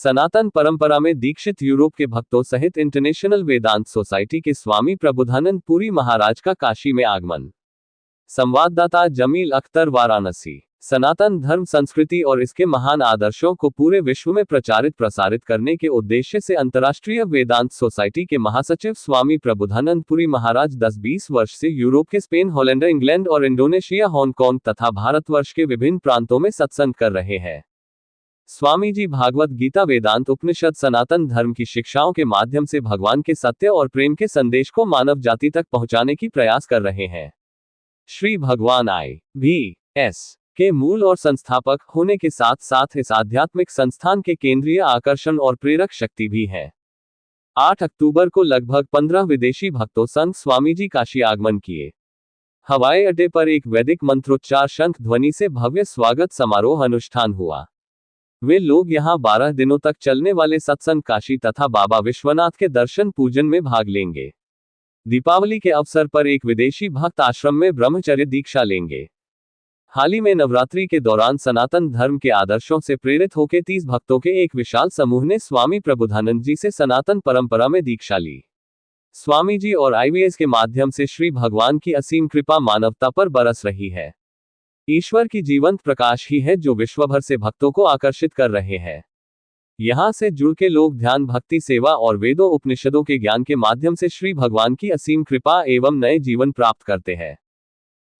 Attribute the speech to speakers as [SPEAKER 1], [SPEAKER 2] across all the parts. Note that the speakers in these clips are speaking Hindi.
[SPEAKER 1] सनातन परंपरा में दीक्षित यूरोप के भक्तों सहित इंटरनेशनल वेदांत सोसाइटी के स्वामी प्रबोधानंद पुरी महाराज का काशी में आगमन। संवाददाता जमील अख्तर, वाराणसी। सनातन धर्म, संस्कृति और इसके महान आदर्शों को पूरे विश्व में प्रसारित करने के उद्देश्य से अंतर्राष्ट्रीय वेदांत सोसाइटी के महासचिव स्वामी प्रबोधानंद पुरी महाराज 10-20 वर्ष से यूरोप के स्पेन, हॉलैंड, इंग्लैंड और इंडोनेशिया, हांगकांग तथा भारतवर्ष के विभिन्न प्रांतों में सत्संग कर रहे हैं। स्वामी जी भागवत गीता, वेदांत, उपनिषद, सनातन धर्म की शिक्षाओं के माध्यम से भगवान के सत्य और प्रेम के संदेश को मानव जाति तक पहुंचाने की प्रयास कर रहे हैं। श्री भगवान IVS के मूल और संस्थापक होने के साथ साथ इस आध्यात्मिक संस्थान के केंद्रीय आकर्षण और प्रेरक शक्ति भी हैं। 8 अक्टूबर को लगभग 15 विदेशी भक्तों संग स्वामी जी काशी आगमन किए। हवाई अड्डे पर एक वैदिक मंत्रोच्चार, शंख ध्वनि से भव्य स्वागत समारोह अनुष्ठान हुआ। वे लोग यहां 12 दिनों तक चलने वाले सत्संग काशी तथा बाबा विश्वनाथ के दर्शन पूजन में भाग लेंगे। दीपावली के अवसर पर एक विदेशी भक्त आश्रम में ब्रह्मचर्य दीक्षा लेंगे। हाल ही में नवरात्रि के दौरान सनातन धर्म के आदर्शों से प्रेरित होकर 30 भक्तों के एक विशाल समूह ने स्वामी प्रबोधानंद जी से सनातन परंपरा में दीक्षा ली। स्वामी जी और IVS के माध्यम से श्री भगवान की असीम कृपा मानवता पर बरस रही है। ईश्वर की जीवंत प्रकाश ही है जो विश्वभर से भक्तों को आकर्षित कर रहे हैं। यहां से जुड़ के लोग ध्यान, भक्ति, सेवा और वेदों उपनिषदों के ज्ञान के माध्यम से श्री भगवान की असीम कृपा एवं नए जीवन प्राप्त करते हैं।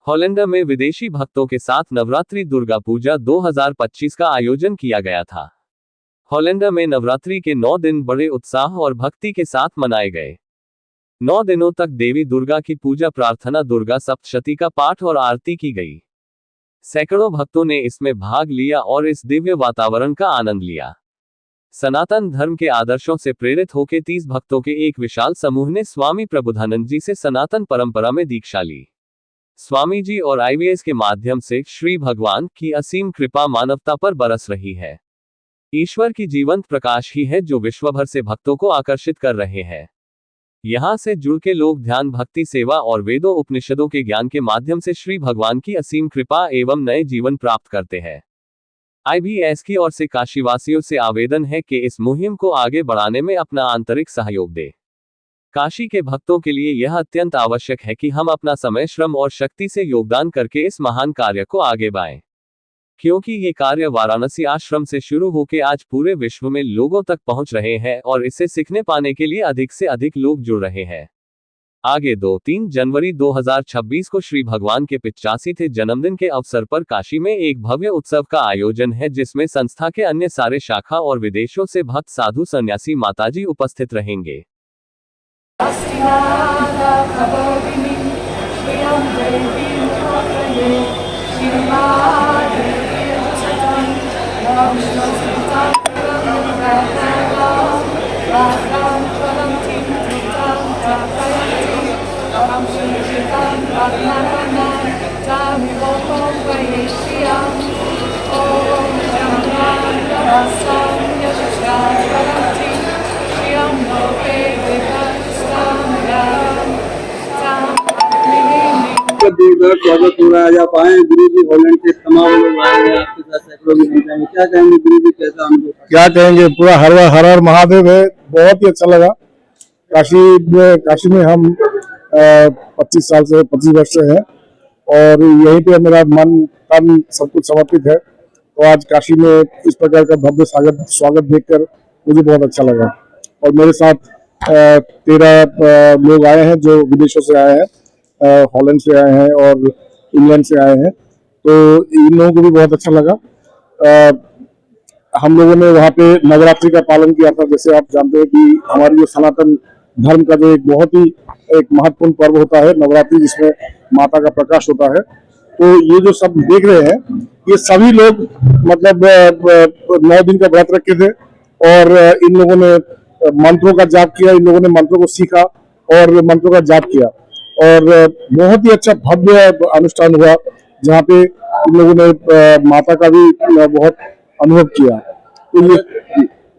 [SPEAKER 1] हॉलैंड में विदेशी भक्तों के साथ नवरात्रि दुर्गा पूजा 2025 का आयोजन किया गया था। हॉलैंड में नवरात्रि के 9 दिन बड़े उत्साह और भक्ति के साथ मनाए गए। 9 दिनों तक देवी दुर्गा की पूजा, प्रार्थना, दुर्गा सप्तशती का पाठ और आरती की गई। सैकड़ों भक्तों ने इसमें भाग लिया और इस दिव्य वातावरण का आनंद लिया। सनातन धर्म के आदर्शों से प्रेरित होकर 30 भक्तों के एक विशाल समूह ने स्वामी प्रबोधानंद जी से सनातन परंपरा में दीक्षा ली। स्वामी जी और IVS के माध्यम से श्री भगवान की असीम कृपा मानवता पर बरस रही है। ईश्वर की जीवंत प्रकाश ही है जो विश्वभर से भक्तों को आकर्षित कर रहे हैं। यहां से जुड़ के लोग ध्यान, भक्ति, सेवा और वेदों उपनिषदों के ज्ञान के माध्यम से श्री भगवान की असीम कृपा एवं नए जीवन प्राप्त करते हैं। IVS की ओर से काशीवासियों से आवेदन है कि इस मुहिम को आगे बढ़ाने में अपना आंतरिक सहयोग दें। काशी के भक्तों के लिए यह अत्यंत आवश्यक है कि हम अपना समय, श्रम और शक्ति से योगदान करके इस महान कार्य को आगे बढ़ाएं, क्योंकि ये कार्य वाराणसी आश्रम से शुरू होकर आज पूरे विश्व में लोगों तक पहुंच रहे हैं और इसे सीखने पाने के लिए अधिक से अधिक लोग जुड़ रहे हैं। आगे 2-3 जनवरी 2026 को श्री भगवान के 85वें जन्मदिन के अवसर पर काशी में एक भव्य उत्सव का आयोजन है, जिसमें संस्था के अन्य सारे शाखा और विदेशों से भक्त, साधु, सन्यासी, माताजी उपस्थित रहेंगे।
[SPEAKER 2] स्वागत हो रहा है। आप आए गुरु जी, हॉलैंड से तमाम लोग आए हैं आपके साथ सैकड़ों की संख्या में। क्या कहेंगे गुरु जी, कैसा अनुभव?
[SPEAKER 3] क्या कहेंगे, पूरा हर हर महादेव है। बहुत ही अच्छा लगा। काशी में हम 25 वर्ष से हैं और यहीं पे मेरा मन, तन सब कुछ समर्पित है। तो आज काशी में इस प्रकार का भव्य स्वागत देखकर मुझे बहुत अच्छा लगा। और मेरे साथ 13 लोग आए हैं जो विदेशों से आए हैं, हॉलैंड से आए हैं और इंग्लैंड से आए हैं। तो इन लोगों को भी बहुत अच्छा लगा। हम लोगों ने वहाँ पे नवरात्रि का पालन किया था। जैसे आप जानते हैं कि हमारी जो सनातन धर्म का जो एक बहुत ही एक महत्वपूर्ण पर्व होता है नवरात्रि, जिसमें माता का प्रकाश होता है। तो ये जो सब देख रहे हैं, ये सभी लोग मतलब 9 दिन का व्रत रखे थे और इन लोगों ने मंत्रों का जाप किया, इन लोगों ने मंत्रों को सीखा और मंत्रों का जाप किया और बहुत ही अच्छा भव्य अनुष्ठान हुआ, जहाँ पे इन लोगों ने माता का भी बहुत अनुभव किया। तो ये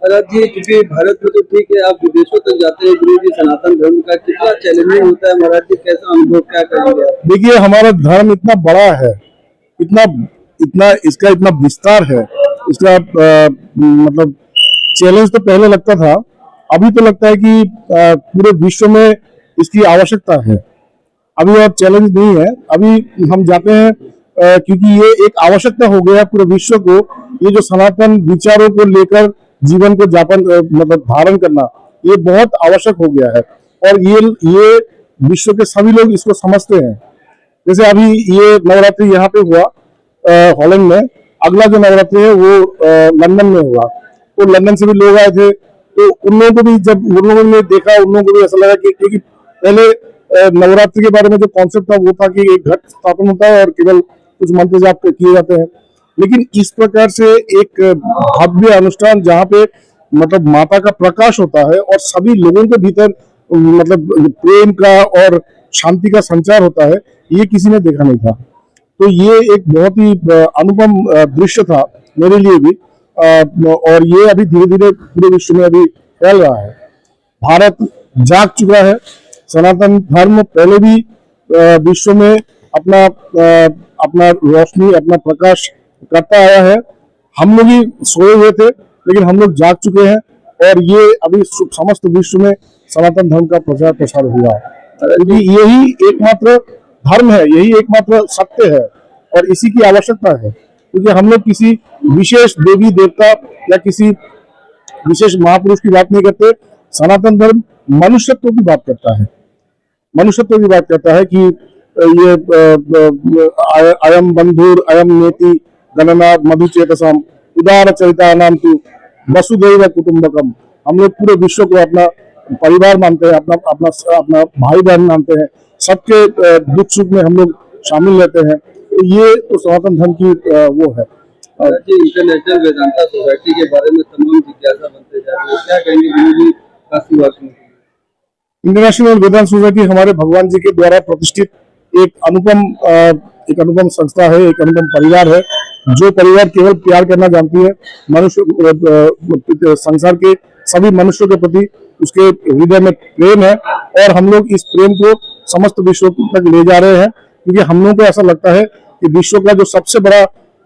[SPEAKER 2] महाराज जी, क्योंकि भारत में तो ठीक है, आप विदेशों तक जाते हैं गुरु जी, सनातन धर्म का कितना चैलेंजिंग होता है महाराज जी, कैसा अनुभव, क्या करेंगे आप?
[SPEAKER 3] देखिए, हमारा धर्म इतना बड़ा है, इतना इसका इतना विस्तार है, इसका मतलब चैलेंज तो पहले लगता था, अभी तो लगता है कि पूरे विश्व में इसकी आवश्यकता है। अभी और चैलेंज नहीं है, अभी हम जाते हैं क्योंकि ये एक आवश्यकता हो गया पूरे विश्व को। ये जो सनातन विचारों को लेकर जीवन को मतलब धारण करना, ये बहुत आवश्यक हो गया है और ये विश्व के सभी लोग इसको समझते हैं। जैसे अभी ये नवरात्रि यहाँ पे हुआ हॉलैंड में, अगला जो नवरात्रि है वो लंदन में हुआ। तो लंदन से भी लोग आए थे, तो उन लोगों को भी जब उन लोगों ने देखा, उन लोगों को भी ऐसा लगा कि क्योंकि पहले नवरात्रि के बारे में जो कॉन्सेप्ट था वो था कि एक घट स्थापन होता है और केवल कुछ मंत्र जाप किए जाते हैं, लेकिन इस प्रकार से एक भव्य अनुष्ठान जहाँ पे मतलब माता का प्रकाश होता है और सभी लोगों के भीतर मतलब प्रेम का और शांति का संचार होता है, ये किसी ने देखा नहीं था। तो ये एक बहुत ही अनुपम दृश्य था मेरे लिए भी, और ये अभी धीरे धीरे पूरे विश्व में अभी फैल रहा है। भारत जाग चुका है। सनातन धर्म पहले भी विश्व में अपना रोशनी, अपना प्रकाश करता आया है। हम लोग ही सोए हुए थे, लेकिन हम लोग जाग चुके हैं और ये अभी समस्त विश्व में सनातन धर्म का प्रचार प्रसार हुआ है, क्योंकि यही एकमात्र धर्म है, यही एकमात्र सत्य है और इसी की आवश्यकता है। क्योंकि हम लोग किसी विशेष देवी देवता या किसी विशेष महापुरुष की बात नहीं करते। सनातन धर्म मनुष्यत्व की बात करता है, मनुष्यत्व की बात करता है कि ये अयम बंधुर अयम नेति गणना मधुचेतसम उदार चरिता नाम तु वसुधैव कुटुंबकम। हम लोग पूरे विश्व को अपना परिवार मानते हैं, अपना भाई बहन मानते हैं, सबके दुख सुख में हम लोग शामिल रहते हैं। तो ये तो सनातन धर्म की वो है।
[SPEAKER 2] जी, इंटरनेशनल वेदांता सोसाइटी के बारे में तमाम जिज्ञासा बनते जा रही है, क्या कहेंगे गुरु जी काशी वासियों के लिए?
[SPEAKER 3] इंटरनेशनल वेदांत सोसाइटी हमारे भगवान जी के द्वारा प्रतिष्ठित एक अनुपम संस्था है, एक अनुपम परिवार है, जो परिवार केवल प्यार करना जानती है। मनुष्य संसार के सभी मनुष्यों के प्रति उसके हृदय में प्रेम है और हम लोग इस प्रेम को समस्त विश्व तक ले जा रहे हैं, क्योंकि हम लोगों को ऐसा लगता है कि विश्व का जो सबसे बड़ा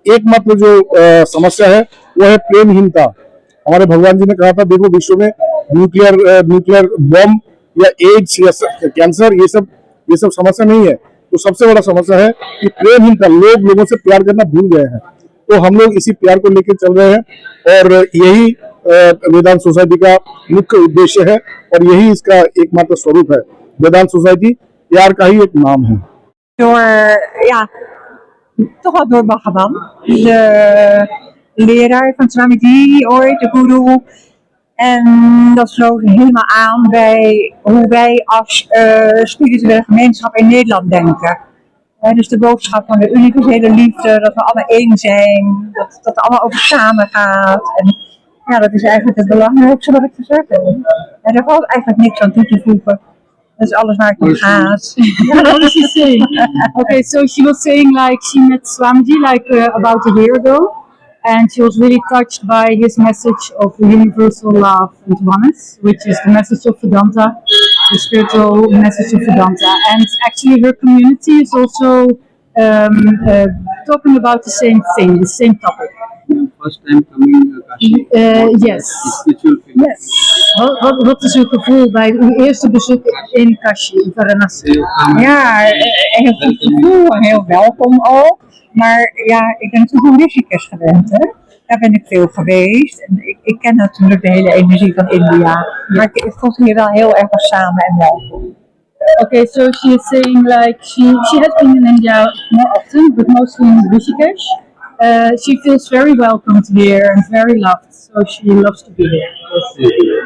[SPEAKER 3] एकमात्र जो समस्या है वो है प्रेमहीनता। हमारे भगवान जी ने कहा था, देखो विश्व में न्यूक्लियर बॉम्ब या एड्स या कैंसर ये सब समस्या नहीं है, तो सबसे बड़ा समस्या है कि प्रेमहीनता। लोग लोगों से प्यार करना भूल गए हैं। तो हम लोग इसी प्यार को लेकर चल रहे हैं और यही वेदांत सोसाइटी का मुख्य उद्देश्य है और यही इसका एकमात्र स्वरूप है। वेदांत सोसाइटी प्यार का ही एक नाम है।
[SPEAKER 4] Toch wel door Bhagavan, de leraar van Swamiji ooit, de guru. En dat sloot helemaal aan bij hoe wij als spirituele gemeenschap in Nederland denken. Dus de boodschap van de universele liefde, dat we allemaal één zijn, dat het allemaal over samen gaat. En ja, dat is eigenlijk het belangrijkste wat ik gezegd heb. En daar valt eigenlijk niks aan toe te voegen. Dat is alles waar het om gaat.
[SPEAKER 5] What was she saying? Okay, so she was saying like she met Swamiji about a year ago, and she was really touched by his message of universal love and oneness, which is the message of Vedanta, the spiritual message of Vedanta. And actually her community is also talking about the same thing, the same topic.
[SPEAKER 2] First time coming Kashi.
[SPEAKER 5] Yes.
[SPEAKER 2] Spiritual feeling.
[SPEAKER 5] Yes. Wat is uw gevoel bij uw eerste bezoek in Kashi, in Varanasi?
[SPEAKER 4] Ja, heel goed gevoel, heel welkom ook. Maar ja, ik ben natuurlijk in Rishikesh gewend, hè. Daar ben ik veel geweest. En ik ken natuurlijk de hele energie van India. Maar ik voel me hier wel heel erg samen en welkom.
[SPEAKER 5] Okay, so she is saying like she has been in India more often, but mostly in Rishikesh. She feels very welcomed here and very loved, so she loves to be here.